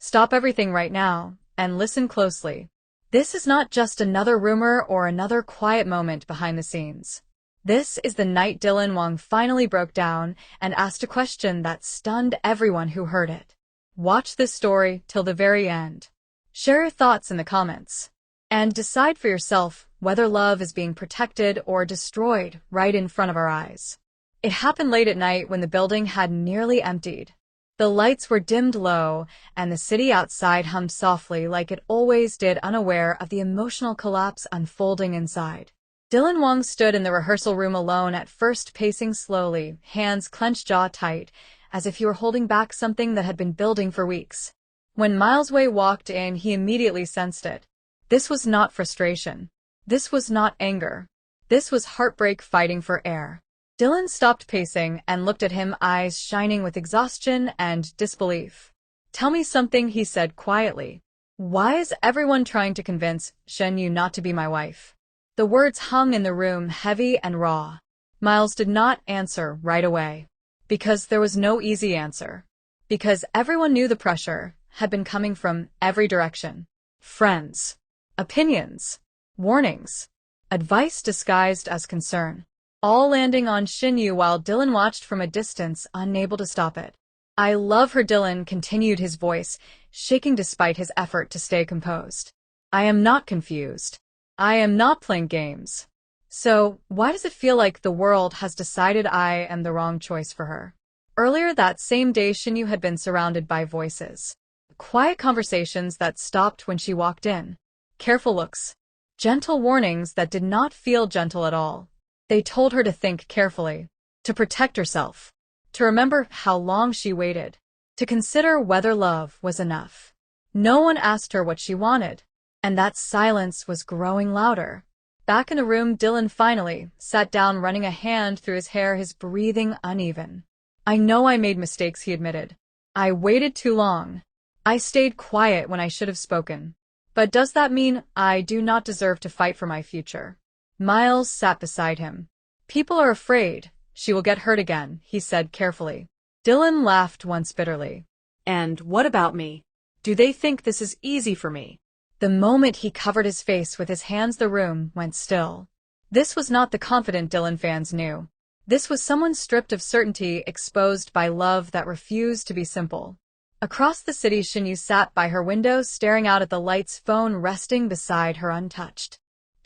Stop everything right now, and listen closely. This is not just another rumor or another quiet moment behind the scenes. This is the night Dylan Wang finally broke down and asked a question that stunned everyone who heard it. Watch this story till the very end. Share your thoughts in the comments. And decide for yourself whether love is being protected or destroyed right in front of our eyes. It happened late at night when the building had nearly emptied. The lights were dimmed low, and the city outside hummed softly like it always did, unaware of the emotional collapse unfolding inside. Dylan Wang stood in the rehearsal room alone, at first pacing slowly, hands clenched, jaw tight, as if he were holding back something that had been building for weeks. When Miles Wei walked in, he immediately sensed it. This was not frustration. This was not anger. This was heartbreak fighting for air. Dylan stopped pacing and looked at him, eyes shining with exhaustion and disbelief. "Tell me something," he said quietly. "Why is everyone trying to convince Shen Yue not to be my wife?" The words hung in the room, heavy and raw. Miles did not answer right away. Because there was no easy answer. Because everyone knew the pressure had been coming from every direction. Friends. Opinions. Warnings. Advice disguised as concern. All landing on Shen Yue while Dylan watched from a distance, unable to stop it. "I love her," Dylan continued, his voice shaking despite his effort to stay composed. "I am not confused. I am not playing games. So, why does it feel like the world has decided I am the wrong choice for her?" Earlier that same day, Shen Yue had been surrounded by voices. Quiet conversations that stopped when she walked in. Careful looks. Gentle warnings that did not feel gentle at all. They told her to think carefully. To protect herself. To remember how long she waited. To consider whether love was enough. No one asked her what she wanted. And that silence was growing louder. Back in the room, Dylan finally sat down, running a hand through his hair, his breathing uneven. "I know I made mistakes," he admitted. "I waited too long. I stayed quiet when I should have spoken. But does that mean I do not deserve to fight for my future?" Miles sat beside him. "People are afraid she will get hurt again," he said carefully. Dylan laughed once bitterly. "And what about me? Do they think this is easy for me?" The moment he covered his face with his hands, the room went still. This was not the confident Dylan fans knew. This was someone stripped of certainty, exposed by love that refused to be simple. Across the city, Shen Yue sat by her window, staring out at the lights, phone resting beside her untouched.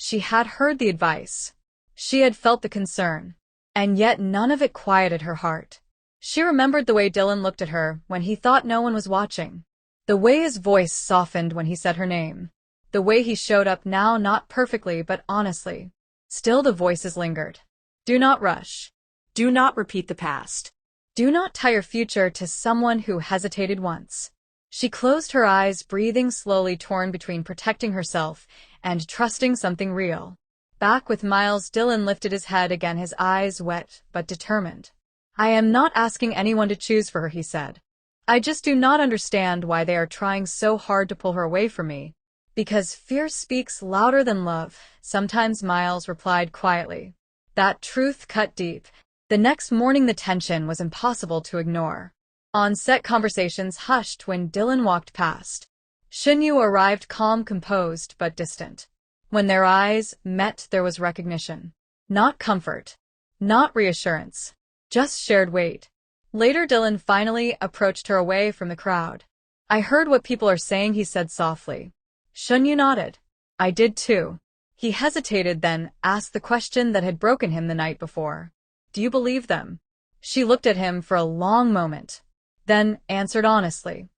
She had heard the advice. She had felt the concern. And yet none of it quieted her heart. She remembered the way Dylan looked at her when he thought no one was watching. The way his voice softened when he said her name. The way he showed up now, not perfectly but honestly. Still the voices lingered. "Do not rush. Do not repeat the past. Do not tie your future to someone who hesitated once." She closed her eyes, breathing slowly, torn between protecting herself and trusting something real. Back with Miles, Dylan lifted his head again, his eyes wet but determined. "I am not asking anyone to choose for her," he said. "I just do not understand why they are trying so hard to pull her away from me." "Because fear speaks louder than love," sometimes, Miles replied quietly. That truth cut deep. The next morning, the tension was impossible to ignore. On-set conversations hushed when Dylan walked past. Shen Yue arrived, calm, composed, but distant. When their eyes met, there was recognition. Not comfort. Not reassurance. Just shared weight. Later, Dylan finally approached her away from the crowd. "I heard what people are saying," he said softly. Shen Yue nodded. "I did too." He hesitated, then asked the question that had broken him the night before. "Do you believe them?" She looked at him for a long moment, then answered honestly.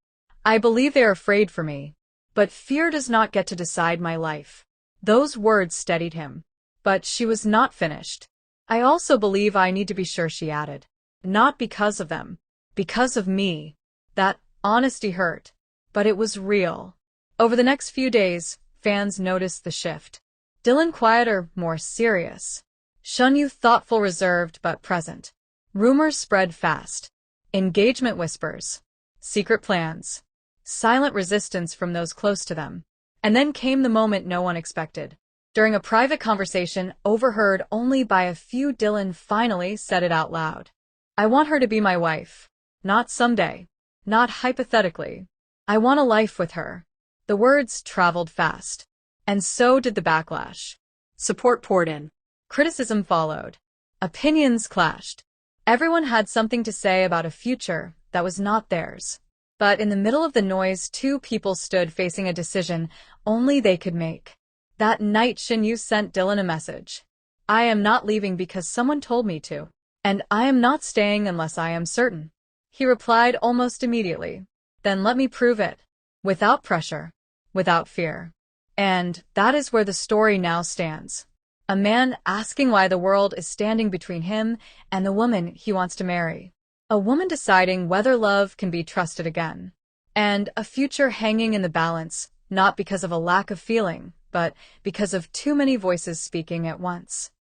"I believe they are afraid for me. But fear does not get to decide my life." Those words steadied him. But she was not finished. "I also believe I need to be sure," she added. "Not because of them. Because of me." That honesty hurt. But it was real. Over the next few days, fans noticed the shift. Dylan quieter, more serious. Shen Yue thoughtful, reserved, but present. Rumors spread fast. Engagement whispers. Secret plans. Silent resistance from those close to them. And then came the moment no one expected. During a private conversation, overheard only by a few, Dylan finally said it out loud. "I want her to be my wife. Not someday. Not hypothetically. I want a life with her. The words traveled fast. And so did the backlash. Support poured in. Criticism followed. Opinions clashed. Everyone had something to say about a future that was not theirs. But in the middle of the noise, two people stood facing a decision only they could make. That night, Shen Yue sent Dylan a message. I am not leaving because someone told me to. And I am not staying unless I am certain. He replied almost immediately. Then let me prove it. Without pressure. Without fear. And that is where the story now stands. A man asking why the world is standing between him and the woman he wants to marry. A woman deciding whether love can be trusted again. And a future hanging in the balance, not because of a lack of feeling, but because of too many voices speaking at once.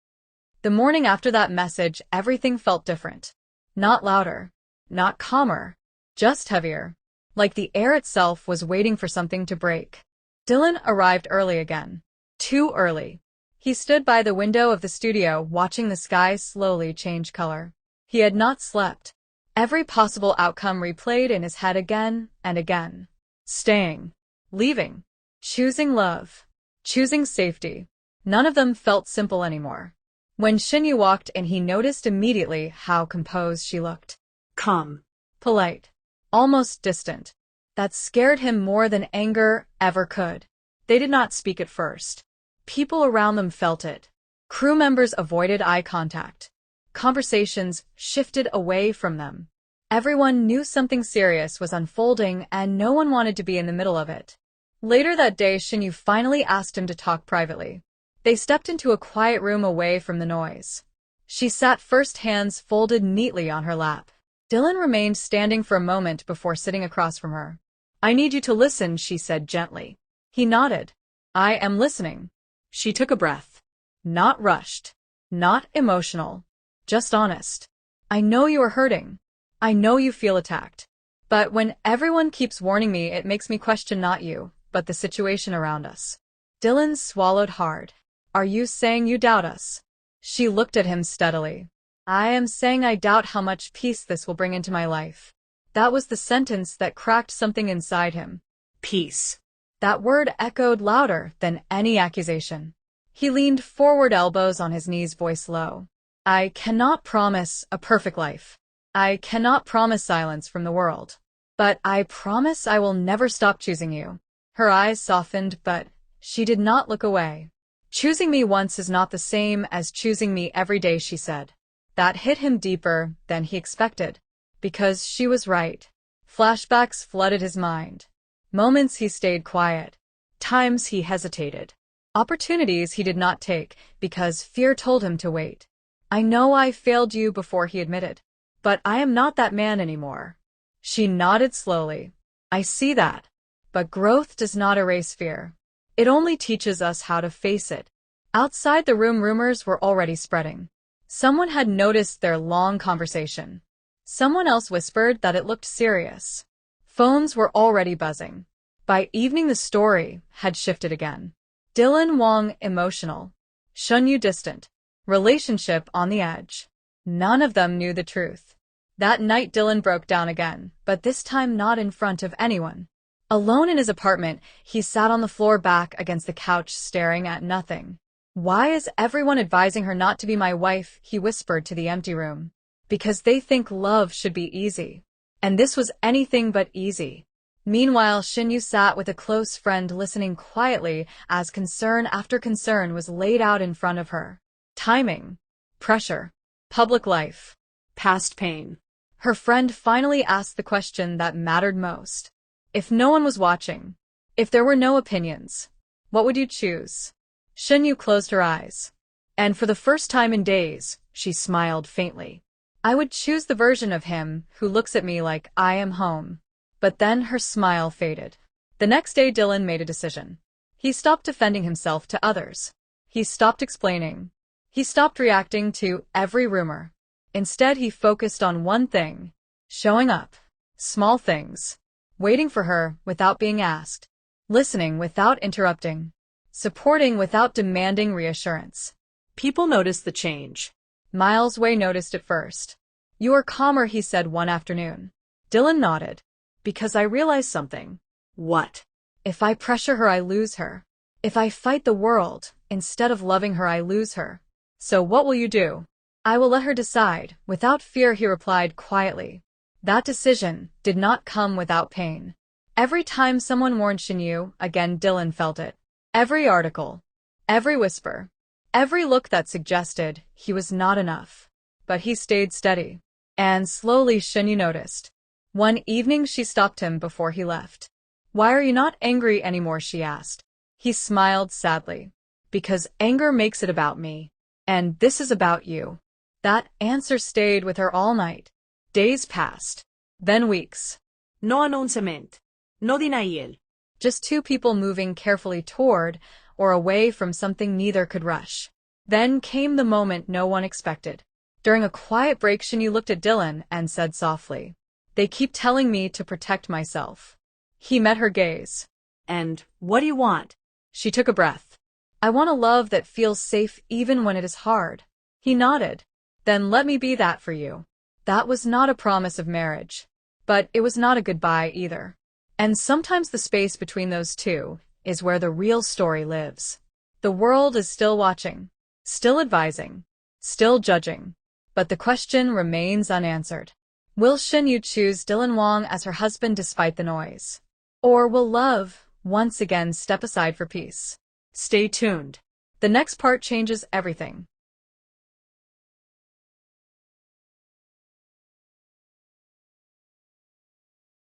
The morning after that message, everything felt different. Not louder. Not calmer. Just heavier. Like the air itself was waiting for something to break. Dylan arrived early again. Too early. He stood by the window of the studio watching the sky slowly change color. He had not slept. Every possible outcome replayed in his head again and again. Staying. Leaving. Choosing love. Choosing safety. None of them felt simple anymore. When Shen Yue walked in, he noticed immediately how composed she looked. Calm. Polite. Almost distant. That scared him more than anger ever could. They did not speak at first. People around them felt it. Crew members avoided eye contact. Conversations shifted away from them. Everyone knew something serious was unfolding and no one wanted to be in the middle of it. Later that day, Shen Yue finally asked him to talk privately. They stepped into a quiet room away from the noise. She sat first, hands folded neatly on her lap. Dylan remained standing for a moment before sitting across from her. I need you to listen, she said gently. He nodded. I am listening. She took a breath. Not rushed. Not emotional. Just honest. I know you are hurting. I know you feel attacked. But when everyone keeps warning me, it makes me question not you, but the situation around us. Dylan swallowed hard. Are you saying you doubt us? She looked at him steadily. I am saying I doubt how much peace this will bring into my life. That was the sentence that cracked something inside him. Peace. That word echoed louder than any accusation. He leaned forward, elbows on his knees, voice low. I cannot promise a perfect life. I cannot promise silence from the world. But I promise I will never stop choosing you. Her eyes softened, but she did not look away. Choosing me once is not the same as choosing me every day, she said. That hit him deeper than he expected. Because she was right. Flashbacks flooded his mind. Moments he stayed quiet. Times he hesitated. Opportunities he did not take because fear told him to wait. I know I failed you, before he admitted. But I am not that man anymore. She nodded slowly. I see that. But growth does not erase fear. It only teaches us how to face it. Outside the room, rumors were already spreading. Someone had noticed their long conversation. Someone else whispered that it looked serious. Phones were already buzzing. By evening, the story had shifted again. Dylan Wang emotional. Shen Yue distant. Relationship on the edge. None of them knew the truth. That night, Dylan broke down again, but this time not in front of anyone. Alone in his apartment, he sat on the floor back against the couch, staring at nothing. Why is everyone advising her not to be my wife? He whispered to the empty room. Because they think love should be easy. And this was anything but easy. Meanwhile, Shen Yue sat with a close friend, listening quietly as concern after concern was laid out in front of her. Timing. Pressure. Public life. Past pain. Her friend finally asked the question that mattered most. If no one was watching, if there were no opinions, what would you choose? Shen Yue closed her eyes. And for the first time in days, she smiled faintly. I would choose the version of him who looks at me like I am home. But then her smile faded. The next day, Dylan made a decision. He stopped defending himself to others. He stopped explaining. He stopped reacting to every rumor. Instead, he focused on one thing. Showing up. Small things. Waiting for her without being asked. Listening without interrupting. Supporting without demanding reassurance. People noticed the change. Miles Wei noticed it first. You are calmer, he said one afternoon. Dylan nodded. Because I realized something. What? If I pressure her, I lose her. If I fight the world, instead of loving her, I lose her. So what will you do? I will let her decide. Without fear, he replied quietly. That decision did not come without pain. Every time someone warned Shen Yue, again Dylan felt it. Every article, every whisper, every look that suggested he was not enough. But he stayed steady. And slowly Shen Yue noticed. One evening she stopped him before he left. Why are you not angry anymore? She asked. He smiled sadly. Because anger makes it about me. And this is about you. That answer stayed with her all night. Days passed. Then weeks. No announcement. No denial. Just two people moving carefully toward or away from something neither could rush. Then came the moment no one expected. During a quiet break, Shen Yue looked at Dylan and said softly, "They keep telling me to protect myself." He met her gaze. And what do you want? She took a breath. "I want a love that feels safe even when it is hard." He nodded. "Then let me be that for you." That was not a promise of marriage. But it was not a goodbye either. And sometimes the space between those two is where the real story lives. The world is still watching, still advising, still judging. But the question remains unanswered. Will Shen Yue choose Dylan Wang as her husband despite the noise? Or will love once again step aside for peace? Stay tuned. The next part changes everything.